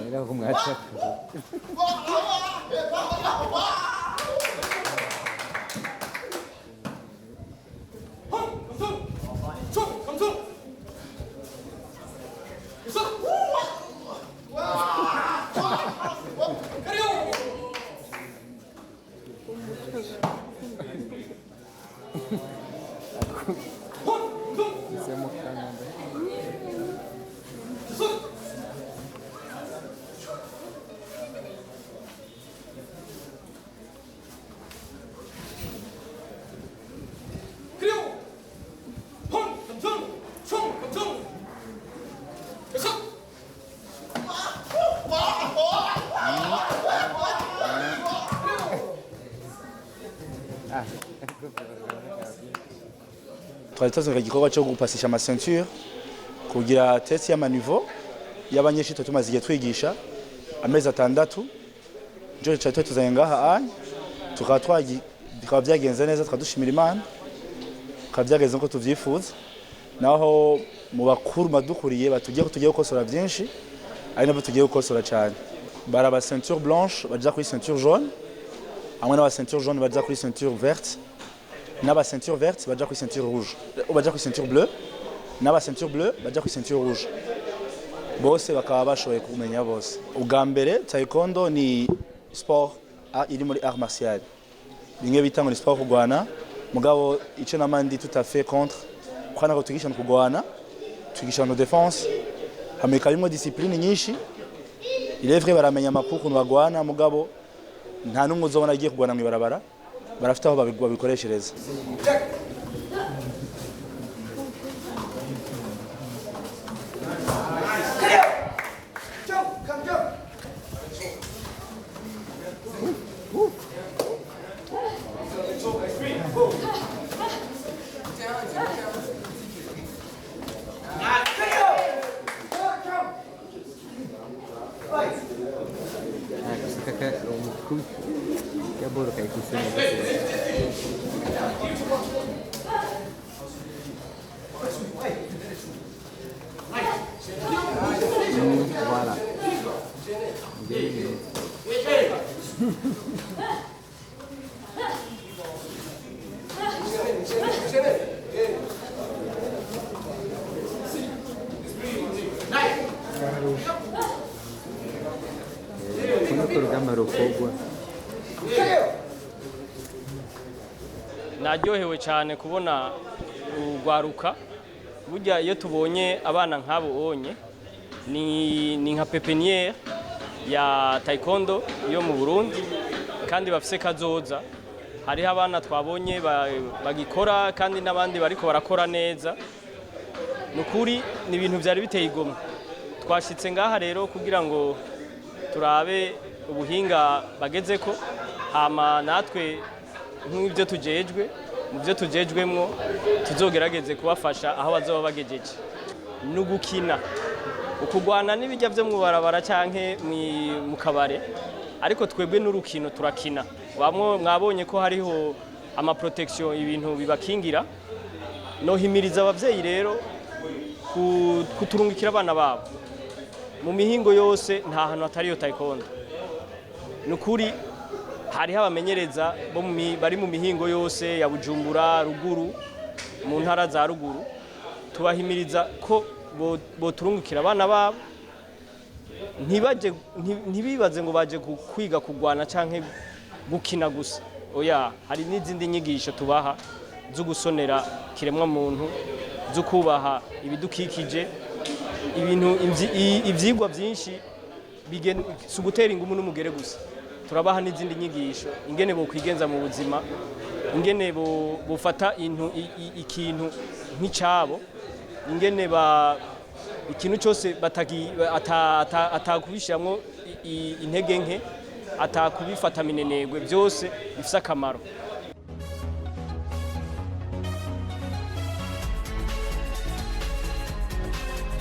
Era como gacha. Twari tuzanye igikorwa cyo gupasisha ama ceinture kugira test y'amaniveau y'abanyeshuri tumaze igihe twigisha amezi 6 nje cyane tuzanye ngaha tukaba byagenze neza twadushimira Imana kabyageze nko tuvyifuza naho mu bakuru madukuriye batugiye gukosora byinshi ari nabo tugiye gukosora cyane bara ba ceinture blanche baja kuri ceinture jaune amwe na ba ceinture jaune baja kuri ceinture verte n'aba ceinture verte baja kuri ceinture rouge baja kuri ceinture bleue n'aba ceinture bleue baja kuri ceinture rouge bose bakaba bashoboye kumenya bose ubwa mbere taekwondo ni sport iri muri art martial bimwe bitango ni sport kugwana mugabo ico namandi tout à fait contre kwana ko tugisha kugwana tugisha no défense hameka bimwe discipline nyinshi il est vrai baramenya amakuru kuntu bagwana mugabo nta numwe uzobona agiye kugwana mu ibarabara barafite aho babikoreshereza Voilà. Naryohewe cyane kubona urwaruka burya iyo tubonye abana nk'abo onye ni nka pepiniere ya TAE KWO NDO yo mu Burundi kandi bafise kazoza. Hariho abana twabonye bagikora kandi n'abandi bariko barakora neza. Nukuri ni ibintu byari biteye igomwe. Twashitse ngaha rero kugira ngo turabe ubuhinga bagezeko, hama natwe nk'ibyo tujejwe mu byo tujejwemwo tuzogerageze kubafasha aho bazoba bagejeje. Nugukina ukugwana n'ibijya byo mu barabara canke mu kabare, ariko twebwe n'urukino turakina. Mwabonye ko hariho ama protection ibintu bibakingira. No himiriza abavyeyi rero kuturungikira abana babo mu mihingo yose, nta hantu hatariyo TAE KWO NDO. Nukuri hariho abamenyereza bari mu mihingo yose ya Bujumbura, ruguru, mu ntara za ruguru. Tubahimiriza ko boturungikira abana babo, ntibibaze ngo baje kwiga kugwana canke gukina gusa. Oya, hari n'izindi nyigisho tubaha zo gusonera kiremwa muntu, zo kubaha ibidukikije, ibintu ivyigwa byinshi si ugutera ingumu n'umugere gusa. Turabaha n'izindi nyigisho ingene bo kwigenza mu buzima, ingene bufata ikintu nk'icabo, ingene ikintu cyose atakubishiramwo intege nke, atakubifata minenegwe, byose bifise akamaro.